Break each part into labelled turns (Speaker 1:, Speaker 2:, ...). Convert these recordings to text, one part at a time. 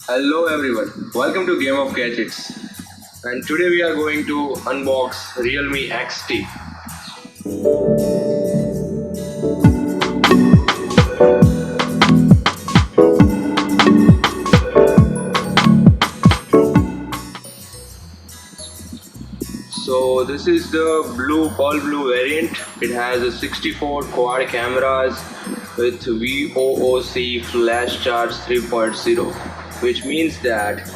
Speaker 1: Hello everyone, welcome to Game of Gadgets. And today we are going to unbox Realme XT. So this is the all blue variant. It has a 64 quad cameras with VOOC flash charge 3.0, which means that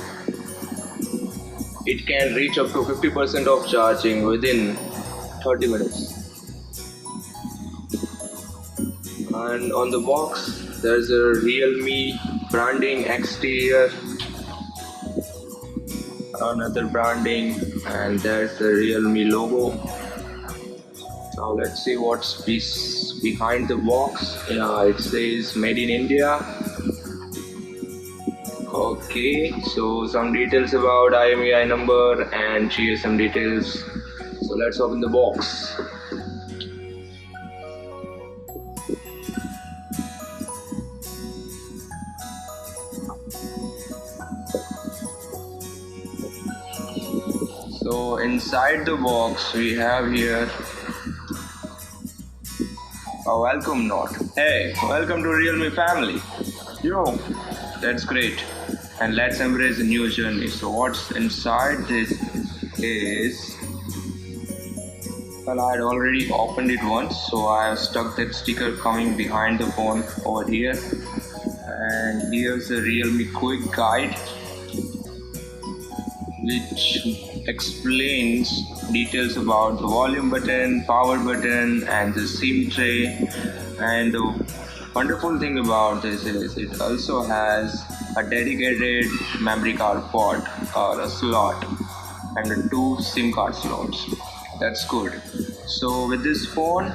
Speaker 1: it can reach up to 50% of charging within 30 minutes. And on the box there's a Realme branding exterior, another branding, and there's the Realme logo. Now let's see what's behind the box. Yeah, it says made in India. Okay, so some details about IMEI number and GSM details. So let's open the box. So inside the box we have here a welcome note. Hey, welcome to Realme family. Yo, that's great. And let's embrace a new journey. So what's inside this is, well, I had already opened it once, so I have stuck that sticker coming behind the phone over here. And here's a Realme quick guide which explains details about the volume button, power button, and the SIM tray. And the wonderful thing about this is it also has a dedicated memory card port or a slot and two SIM card slots. That's good. So with this phone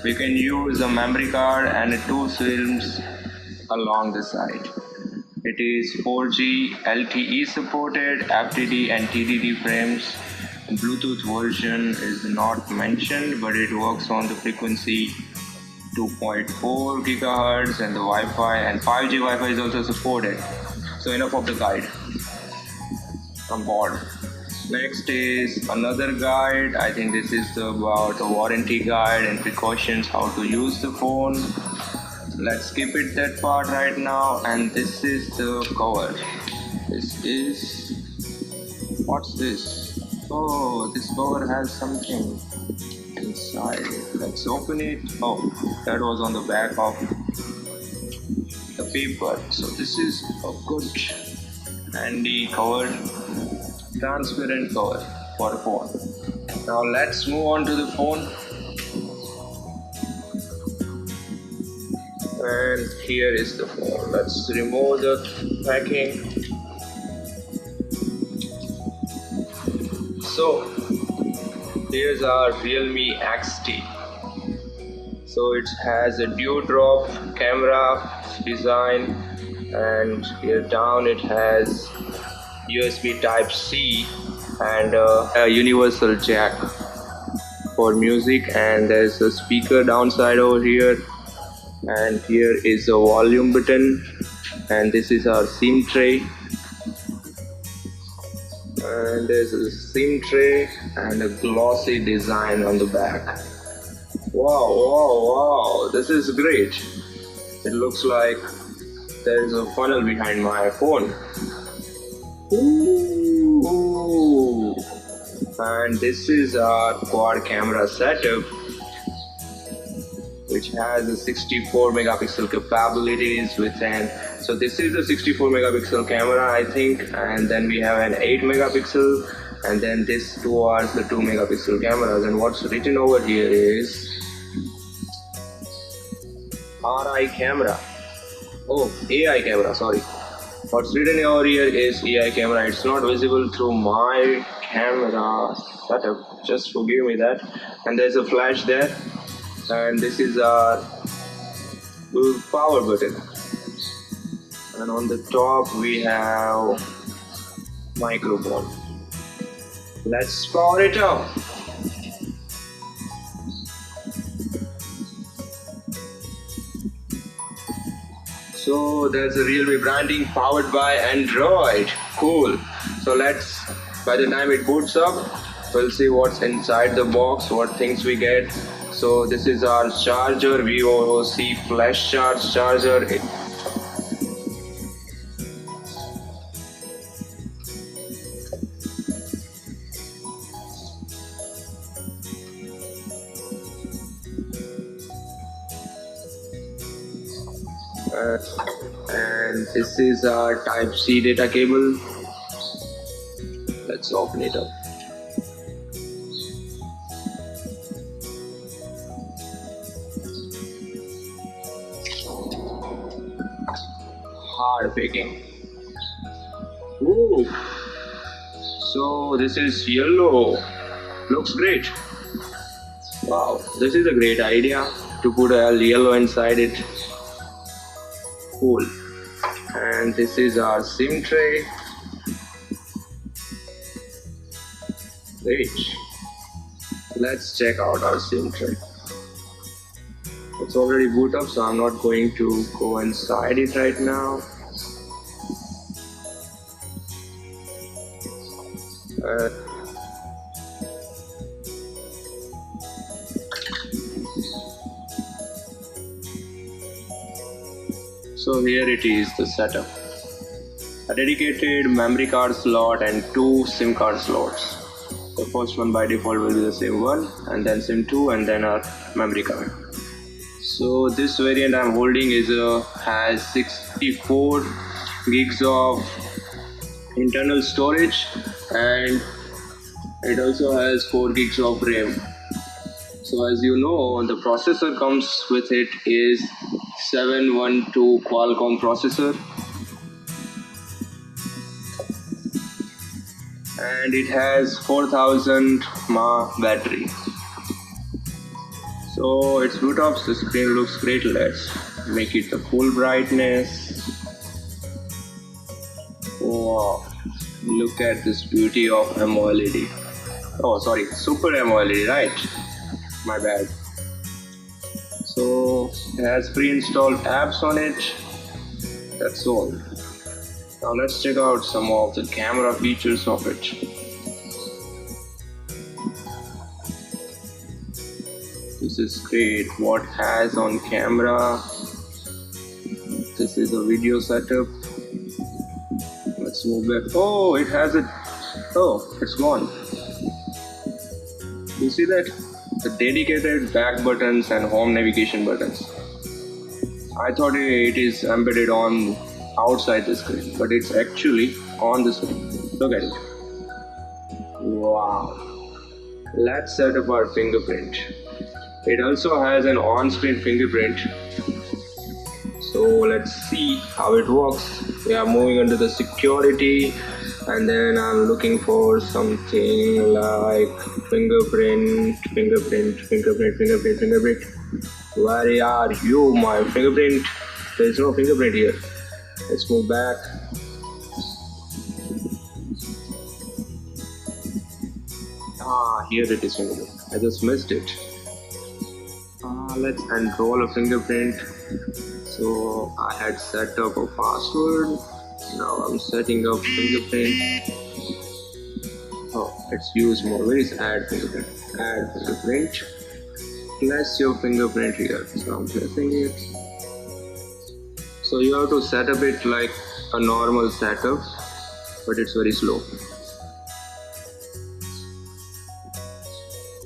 Speaker 1: we can use a memory card and two SIMs along the side. It is 4G LTE supported, FTD and TDD frames. Bluetooth version is not mentioned, but it works on the frequency 2.4 gigahertz, and the Wi-Fi and 5G Wi-Fi is also supported. So enough of the guide. I'm bored. Next is another guide. I think this is about a warranty guide and precautions how to use the phone. Let's skip it that part right now. And this is the cover. This is, what's this? Oh, this cover has something inside. Let's open it. Oh, that was on the back of the paper. So this is a good handy cover, transparent cover for a phone. Now let's move on to the phone. And here is the phone. Let's remove the packing. So here's our Realme XT. So it has a dewdrop camera design, and here down it has USB type C and a universal jack for music, and there's a speaker downside over here. And here is a volume button, and this is our SIM tray, and there's a SIM tray and a glossy design on the back. Wow, this is great. It looks like there's a funnel behind my phone. Ooh. And this is our quad camera setup, which has a 64 megapixel capabilities within. So this is a 64 megapixel camera, I think, and then we have an 8 megapixel, and then this two are the 2 megapixel cameras. And what's written over here is RI camera. Oh, AI camera, sorry. What's written over here is AI camera. It's not visible through my camera setup, just forgive me that. And there's a flash there. And this is our power button, and on the top we have microphone. Let's power it up. So there's a Realme branding powered by Android. Cool. So by the time it boots up, we'll see what's inside the box, what things we get. So this is our charger, VOOC flash charge charger. And this is our Type-C data cable. Let's open it up. Hard picking. Ooh. So this is yellow. Looks great. Wow, this is a great idea to put a yellow inside it. Cool. And this is our SIM tray. Great. Let's check out our SIM tray. It's already boot up, so I'm not going to go inside it right now. So here it is, the setup. A dedicated memory card slot and 2 SIM card slots. The first one by default will be the same one, and then SIM 2, and then our memory card. So this variant I'm holding has 64 gigs of internal storage, and it also has 4 gigs of RAM. So as you know, the processor comes with it is 712 Qualcomm processor, and it has 4000 mAh battery. So it's boot up, the screen looks great. Let's make it the full brightness. Wow, look at this beauty of AMOLED. Oh sorry, Super AMOLED, right? My bad. So it has pre-installed apps on it. That's all. Now let's check out some of the camera features of it. This is great. What has on camera? This is a video setup. Let's move back. Oh, it has it. Oh, it's gone. You see that? The dedicated back buttons and home navigation buttons. I thought it is embedded on outside the screen, but it's actually on the screen. Look at it. Wow. Let's set up our fingerprint. It also has an on-screen fingerprint. So let's see how it works. We are moving into the security, and then I'm looking for something like fingerprint. Where are you, my fingerprint? There's no fingerprint here. Let's move back. Here it is, fingerprint. I just missed it. Let's enroll a fingerprint. So I had set up a password. Now I'm setting up fingerprint. Oh, let's use more. Where is add fingerprint? Add fingerprint. Place your fingerprint here. So I'm placing it. So you have to set up it like a normal setup, but it's very slow.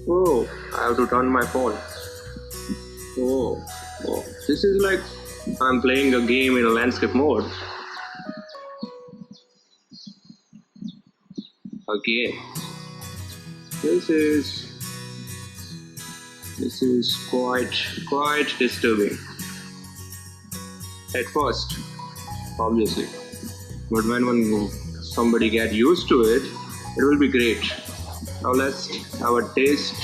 Speaker 1: Oh, I have to turn my phone. Oh, this is like I'm playing a game in a landscape mode. Again, this is quite disturbing at first, obviously, but when somebody get used to it, it will be great. Now let's have a taste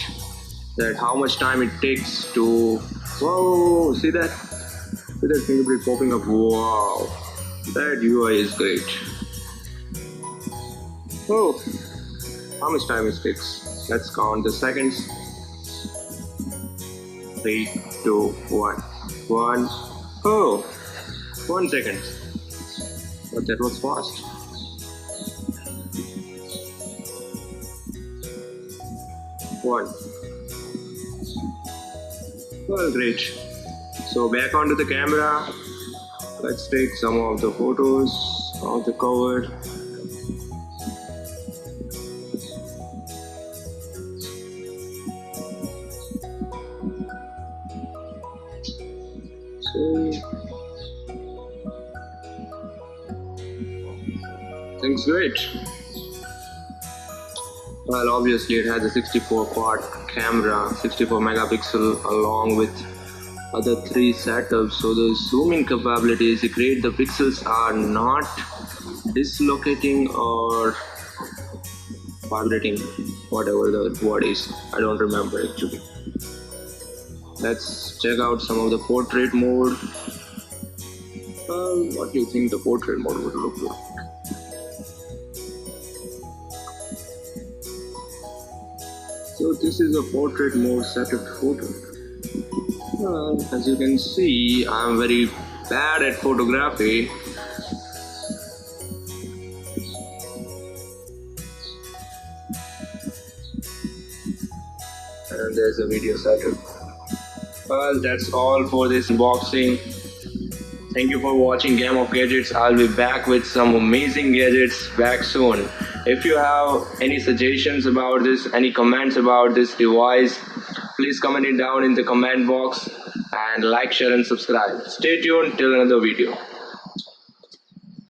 Speaker 1: that how much time it takes to. Whoa, see that? See that fingerprint popping up? Wow, that UI is great. Oh, how much time it takes? Let's count the seconds. 3, 2, 1. Oh, 1 second. But that was fast. One. Well, great. So back onto the camera. Let's take some of the photos of the cover. So things great. Well, obviously it has a 64 quad camera, 64 megapixel along with other 3 setups, so the zooming capability is great. The pixels are not dislocating or vibrating, whatever the word is. I don't remember actually. Let's check out some of the portrait mode. What do you think the portrait mode would look like? So this is a portrait mode setup photo. As you can see, I'm very bad at photography. And there's a video setup. Well, that's all for this unboxing. Thank you for watching Game of Gadgets. I'll be back with some amazing gadgets back soon. If you have any suggestions about this, any comments about this device, please comment it down in the comment box and like, share and subscribe. Stay tuned till another video.